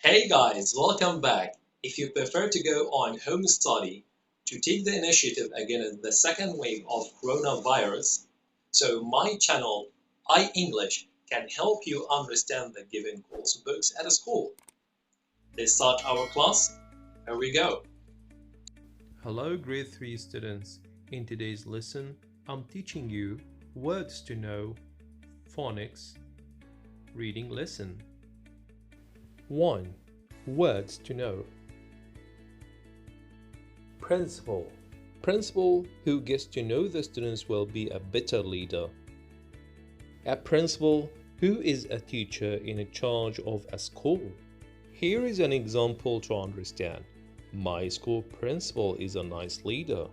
Hey guys, welcome back. If you prefer to go on home study to take the initiative against the second wave of coronavirus, so my channel, iEnglish, can help you understand the given course books at school. Let's start our class. Here we go. Hello, grade 3 students. In today's lesson, I'm teaching you words to know, phonics, reading lesson. 1. Words to know. Principal. Principal who gets to know the students will be a better leader. A principal who is a teacher in charge of a school. Here is an example to understand. My school principal is a nice leader.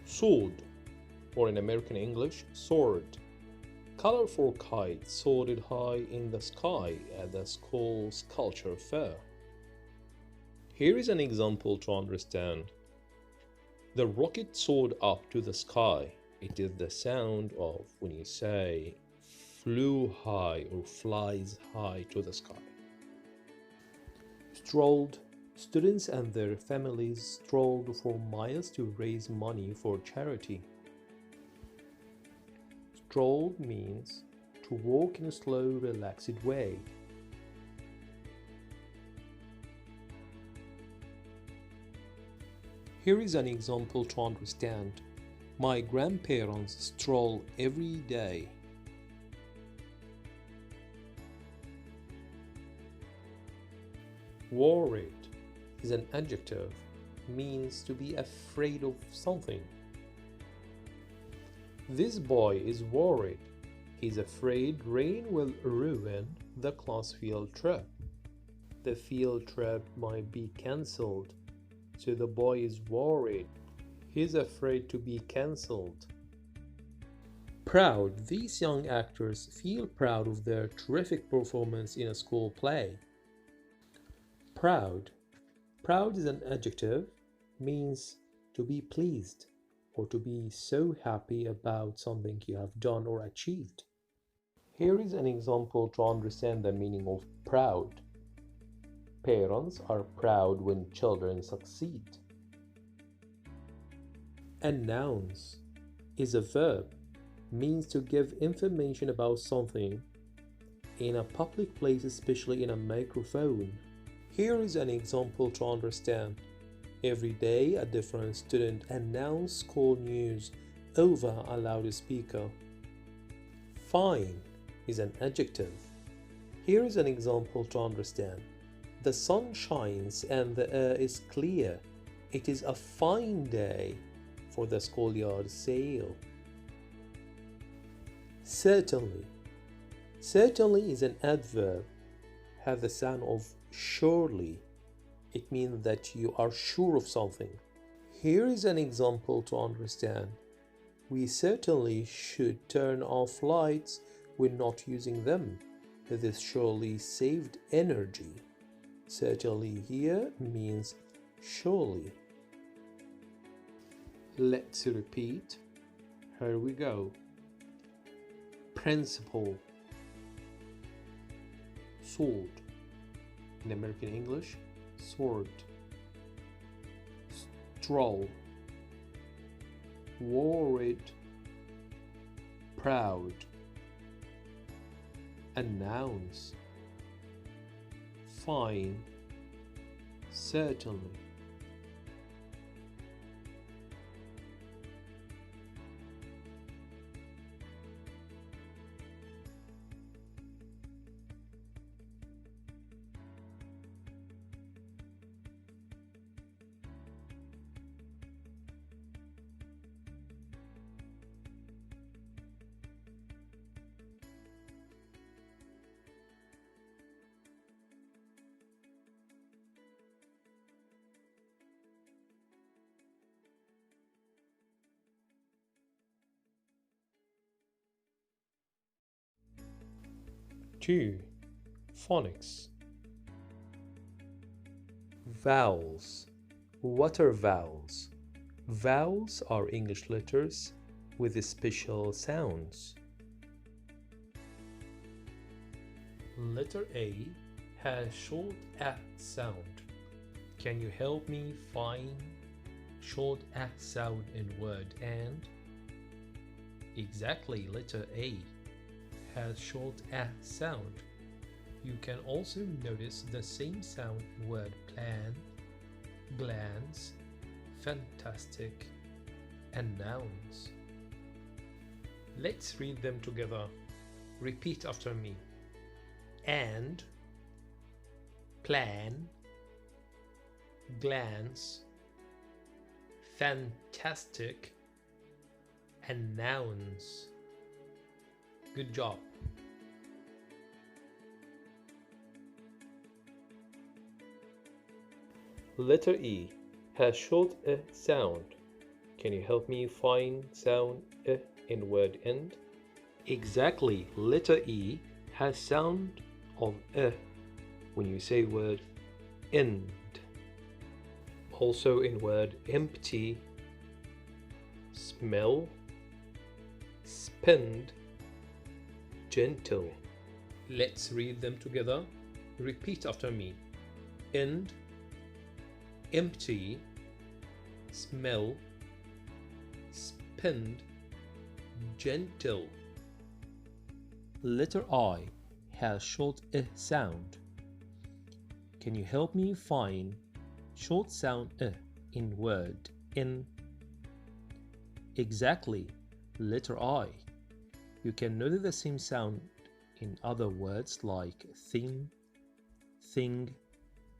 Soared, or in American English, soared. Colorful kite soared high in the sky at the school's culture fair. Here is an example to understand. The rocket soared up to the sky. It is the sound of when you say flew high or flies high to the sky. Strolled. Students and their families strolled for miles to raise money for charity. Stroll means to walk in a slow, relaxed way. Here is an example to understand. My grandparents stroll every day. Worried is an adjective, means to be afraid of something. This boy is worried. He's afraid rain will ruin the class field trip. The field trip might be cancelled, so the boy is worried. He's afraid to be cancelled. Proud. These young actors feel proud of their terrific performance in a school play. Proud. Proud is an adjective, means to be pleased or to be so happy about something you have done or achieved. Here is an example to understand the meaning of proud. Parents are proud when children succeed. Announce is a verb, means to give information about something in a public place, especially in a microphone. Here is an example to understand. Every day, a different student announces school news over a loudspeaker. Fine is an adjective. Here is an example to understand. The sun shines and the air is clear. It is a fine day for the schoolyard sale. Certainly. Certainly is an adverb, has the sound of surely. It means that you are sure of something. Here is an example to understand. We certainly should turn off lights when not using them. This surely saved energy. Certainly here means surely. Let's repeat. Here we go. Principal. Sword. In American English, sword. Stroll. Worried. Proud. Announce. Fine. Certainly. Two. Phonics. Vowels. What are vowels? Vowels are English letters with special sounds. Letter A has short A sound. Can you help me find short A sound in word and? Exactly, letter A has short A sound. You can also notice the same sound in word plan, glance, fantastic, and nouns. Let's read them together. Repeat after me. And, plan, glance, fantastic, and nouns. Good job. Letter E has short sound. Can you help me find sound in word end? Exactly, letter E has sound of when you say word end. Also in word empty, smell, spend, gentle. Let's read them together. Repeat after me. End, empty, smell, spend, gentle. Letter I has short sound. Can you help me find short sound in word in? Exactly, letter I. You can notice the same sound in other words like thing, thing,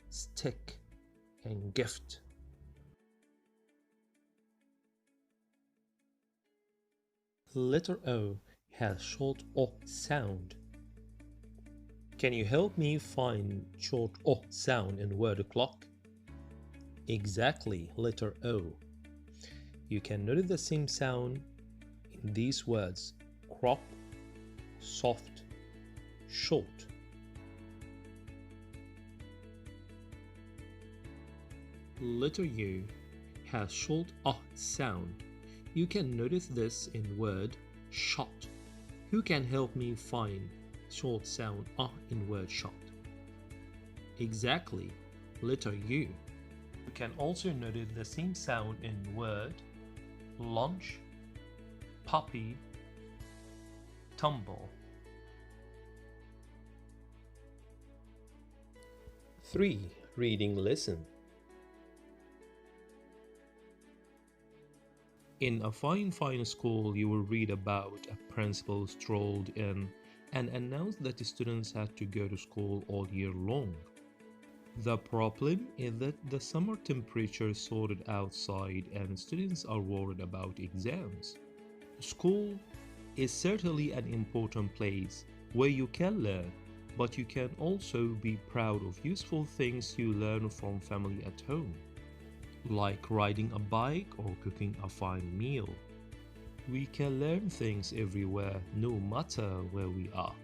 stick, and gift. Letter O has short O sound. Can you help me find short O sound in word clock? Exactly, letter O. You can notice the same sound in these words: crop, soft, short. Letter U has short A sound. You can notice this in word shot. Who can help me find short sound A in word shot? Exactly, letter U. You can also notice the same sound in word lunch, puppy, tumble. 3. Reading lesson. In a fine school, you will read about a principal strolled in and announced that the students had to go to school all year long. The problem is that the summer temperature soared outside and students are worried about exams. School is certainly an important place where you can learn, but you can also be proud of useful things you learn from family at home, like riding a bike or cooking a fine meal. We can learn things everywhere, no matter where we are.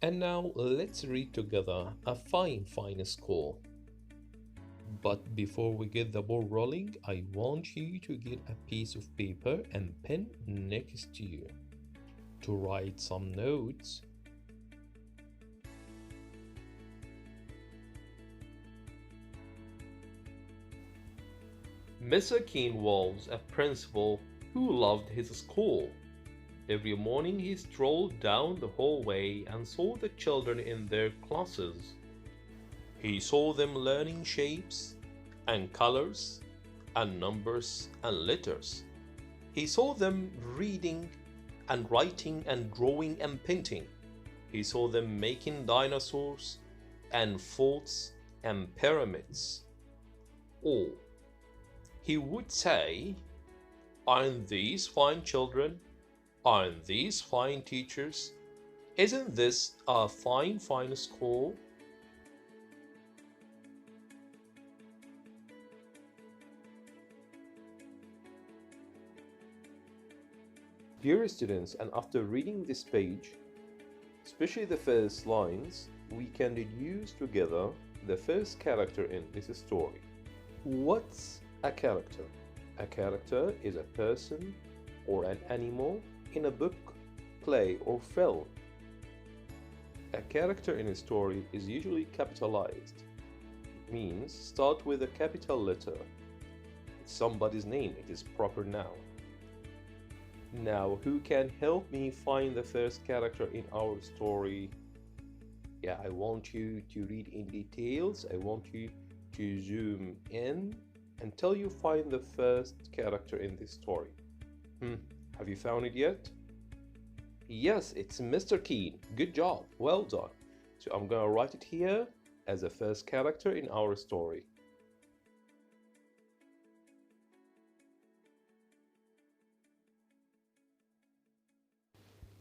And now let's read together a fine score. But before we get the ball rolling, I want you to get a piece of paper and pen next to you to write some notes. Mr. Keene was a principal who loved his school. Every morning he strolled down the hallway and saw the children in their classes. He saw them learning shapes and colors and numbers and letters. He saw them reading and writing and drawing and painting. He saw them making dinosaurs and forts and pyramids. all. He would say, "Aren't these fine children? Aren't these fine teachers? Isn't this a fine school?" Dear students, and after reading this page, especially the first lines, we can deduce together the first character in this story. What's a character? A character is a person or an animal in a book, play, or film. A character in a story is usually capitalized. It means start with a capital letter. It's somebody's name, it is proper noun. Now, who can help me find the first character in our story? Yeah, I want you to read in details. I want you to zoom in until you find the first character in this story. Have you found it yet? Yes, it's Mr. Keen. Good job. Well done. So I'm gonna write it here as the first character in our story.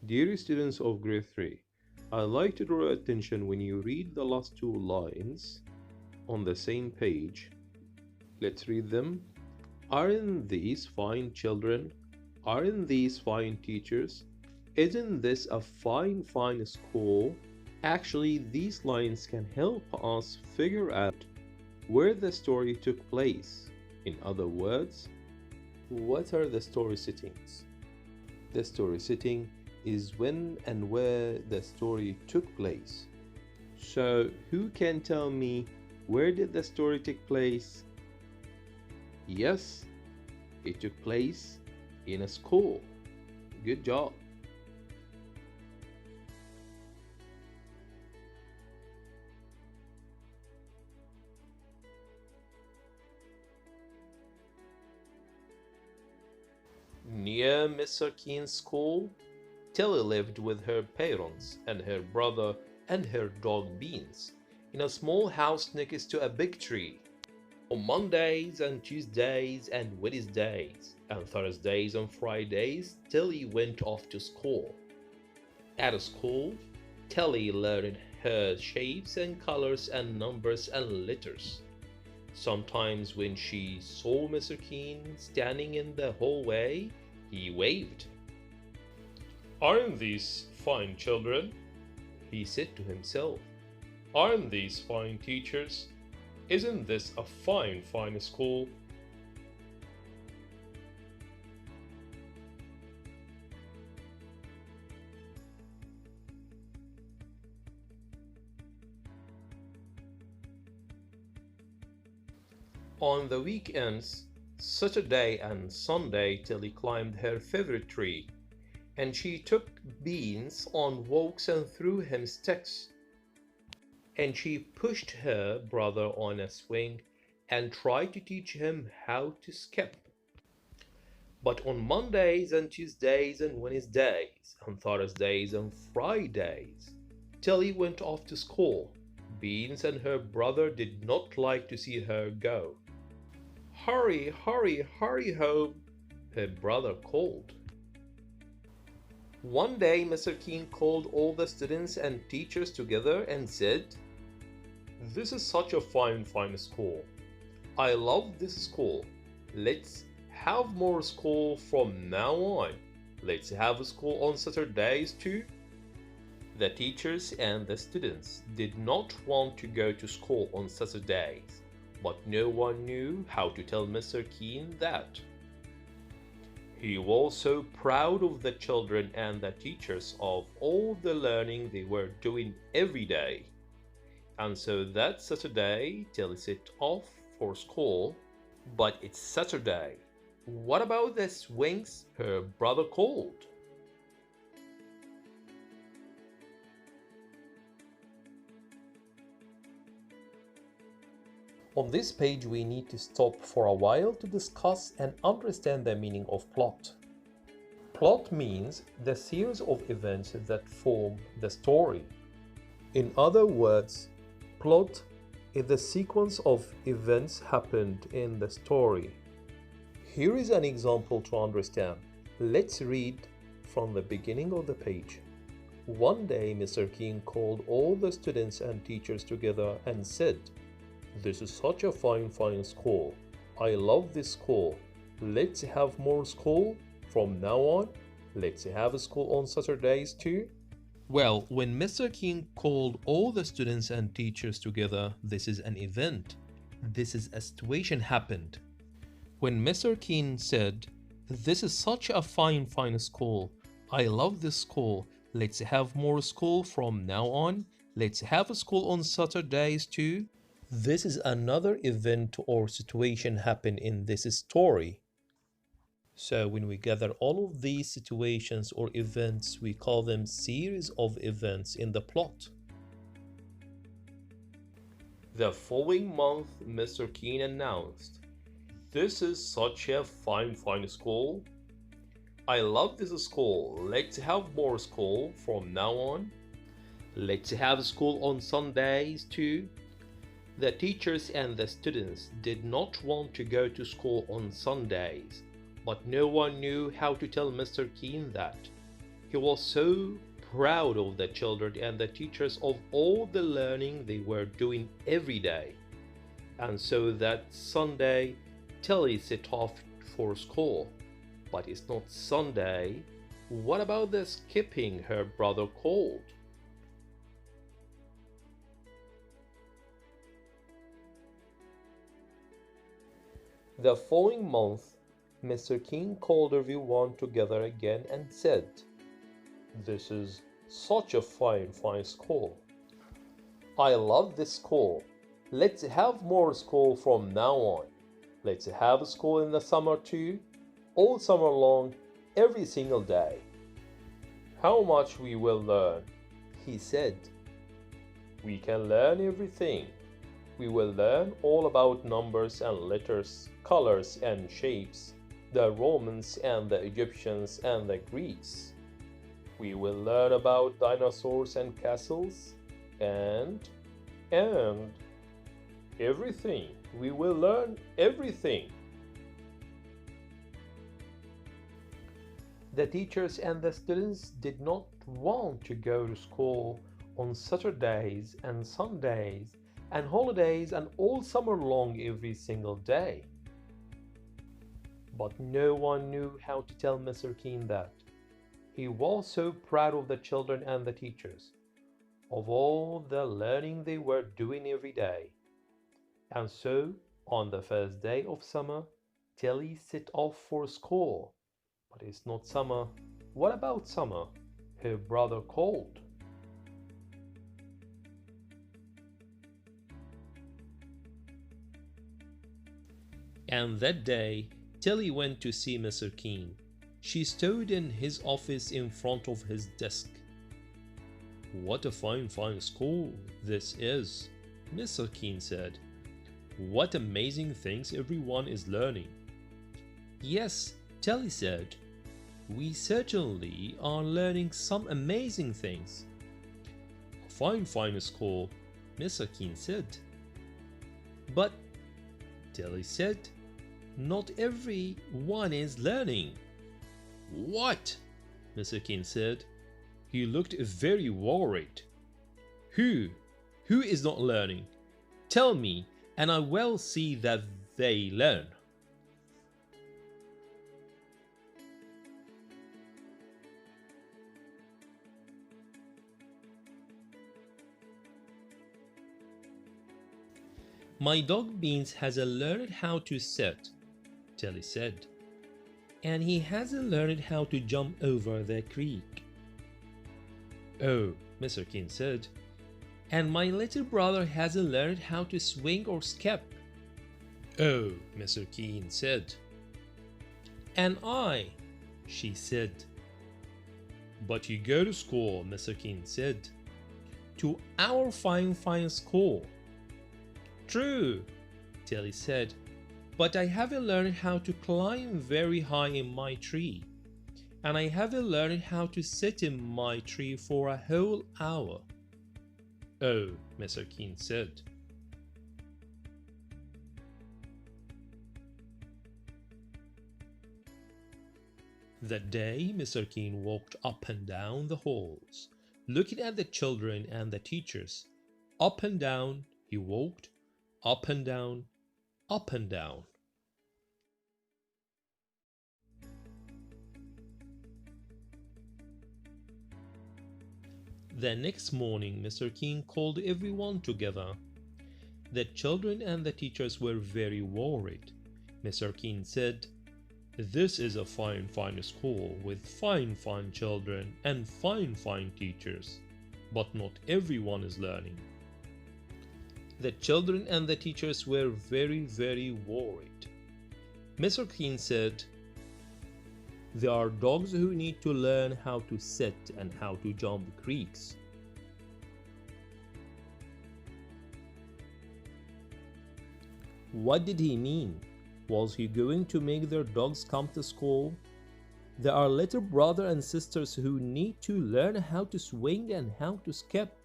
Dear students of grade 3, I'd like to draw attention when you read the last two lines on the same page. Let's read them. Aren't these fine children? Aren't these fine teachers? Isn't this a fine school? Actually, these lines can help us figure out where the story took place. In other words, what are the story settings? The story setting is when and where the story took place. So, who can tell me where did the story take place? Yes, it took place in a school. Good job. Near Mr. Keen's school, Tilly lived with her parents and her brother and her dog Beans in a small house next to a big tree. On Mondays and Tuesdays and Wednesdays and Thursdays and Fridays, Tilly went off to school. At school, Tilly learned her shapes and colors and numbers and letters. Sometimes when she saw Mr. Keen standing in the hallway, he waved. "Aren't these fine children?" he said to himself. "Aren't these fine teachers? Isn't this a fine school?" On the weekends, Saturday and Sunday, Tilly climbed her favorite tree, and she took Beans on walks and threw him sticks. And she pushed her brother on a swing and tried to teach him how to skip. But on Mondays and Tuesdays and Wednesdays and Thursdays and Fridays, Tilly went off to school. Beans and her brother did not like to see her go. "Hurry, hurry, hurry home," her brother called. One day, Mr. Keen called all the students and teachers together and said, "This is such a fine school. I love this school. Let's have more school from now on. Let's have school on Saturdays too." The teachers and the students did not want to go to school on Saturdays, but no one knew how to tell Mr. Keen that. He was so proud of the children and the teachers of all the learning they were doing every day. And so that Saturday, Tilly set off for school. "But it's Saturday. What about the swings?" her brother called. On this page, we need to stop for a while to discuss and understand the meaning of plot. Plot means the series of events that form the story. In other words, plot if the sequence of events happened in the story. Here is an example to understand. Let's read from the beginning of the page. One day, Mr. King called all the students and teachers together and said, "This is such a fine school. I love this school. Let's have more school from now on. Let's have school on Saturdays too." Well, when Mr. King called all the students and teachers together, this is an event. This is a situation happened. When Mr. King said, "This is such a fine school. I love this school. Let's have more school from now on. Let's have a school on Saturdays too." This is another event or situation happened in this story. So when we gather all of these situations or events, we call them series of events in the plot. The following month, Mr. King announced, "This is such a fine school. I love this school. Let's have more school from now on. Let's have school on Sundays too." The teachers and the students did not want to go to school on Sundays, but no one knew how to tell Mr. King that. He was so proud of the children and the teachers of all the learning they were doing every day. And so that Sunday, Tilly set off for school. But it's not Sunday. What about the skipping her brother called? The following month, Mr. King called everyone together again and said, "This is such a fine school. I love this school. Let's have more school from now on. Let's have school in the summer too, all summer long, every single day." "How much we will learn," he said. "We can learn everything. We will learn all about numbers and letters, colors and shapes, the Romans and the Egyptians and the Greeks. We will learn about dinosaurs and castles and everything. We will learn everything." The teachers and the students did not want to go to school on Saturdays and Sundays and holidays and all summer long every single day. But no one knew how to tell Mr. King that. He was so proud of the children and the teachers, of all the learning they were doing every day. And so, on the first day of summer, Tilly set off for school. "But it's not summer. What about summer?" her brother called. And that day, Tilly went to see Mr. King. She stood in his office in front of his desk. "What a fine school this is," Mr. King said. "What amazing things everyone is learning." "Yes," Tilly said. "We certainly are learning some amazing things." "A fine school," Mr. King said. "But," Tilly said, "not everyone is learning." "What?" Mr. King said. He looked very worried. Who is not learning? Tell me, and I will see that they learn." "My dog Beans hasn't learned how to sit," Tilly said. "And he hasn't learned how to jump over the creek." "Oh," Mr. King said. "And my little brother hasn't learned how to swing or skip." "Oh," Mr. King said. "And I," she said. "But you go to school," Mr. King said. "To our fine school." "True," Tilly said, "but I haven't learned how to climb very high in my tree, and I haven't learned how to sit in my tree for a whole hour." "Oh," Mr. King said. That day, Mr. Keen walked up and down the halls, looking at the children and the teachers. Up and down he walked, up and down, up and down. The next morning, Mr. Keen called everyone together. The children and the teachers were very worried. Mr. Keen said, "This is a fine school with fine children and fine teachers, but not everyone is learning." The children and the teachers were very worried. Mr. Keen said, "There are dogs who need to learn how to sit and how to jump creeks." What did he mean? Was he going to make their dogs come to school? There are little brothers and sisters who need to learn how to swing and how to skip.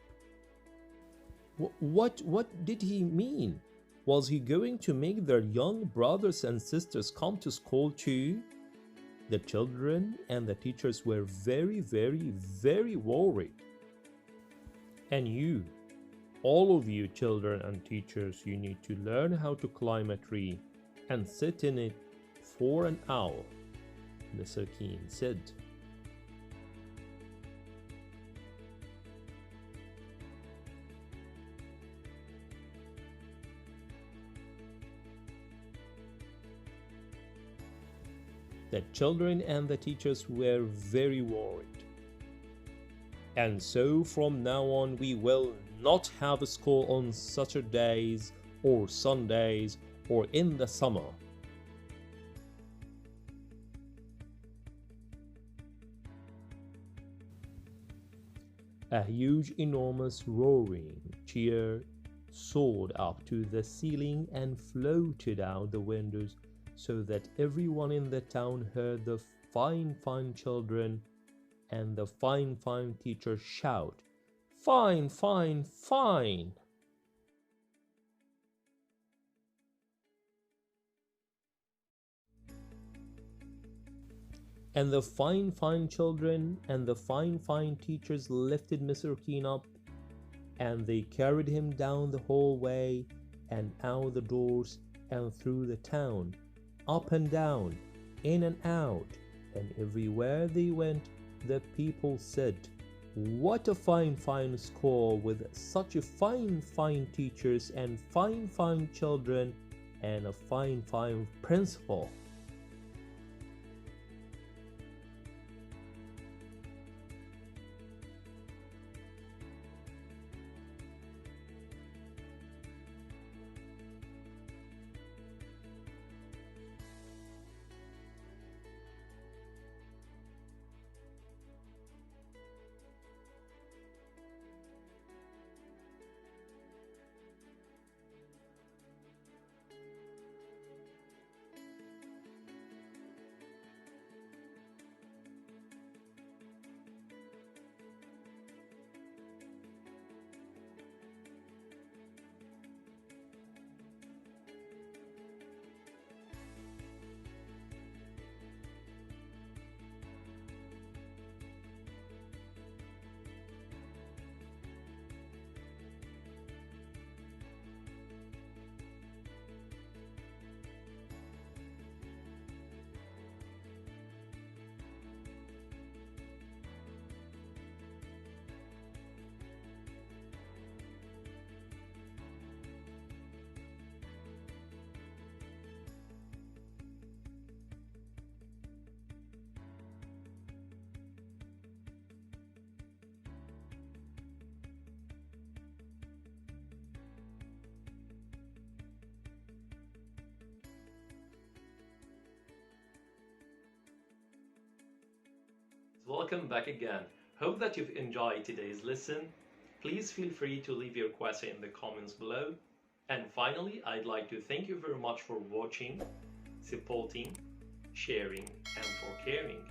What did he mean? Was he going to make their young brothers and sisters come to school too? The children and the teachers were very worried. And you, all of you children and teachers, you need to learn how to climb a tree and sit in it for an hour, Mr. Keen said. The children and the teachers were very worried. "And so from now on we will not have school on Saturdays or Sundays or in the summer." A huge, enormous roaring cheer soared up to the ceiling and floated out the windows, so that everyone in the town heard the fine children and the fine teachers shout, "Fine, fine!" And the fine children and the fine teachers lifted Mr. Keen up, and they carried him down the hallway and out the doors and through the town, up and down, in and out, and everywhere they went, the people said, "What a fine school with such a fine teachers and fine children and a fine principal." Welcome back again. Hope that you've enjoyed today's lesson. Please feel free to leave your question in the comments below. And finally, I'd like to thank you very much for watching, supporting, sharing, and for caring.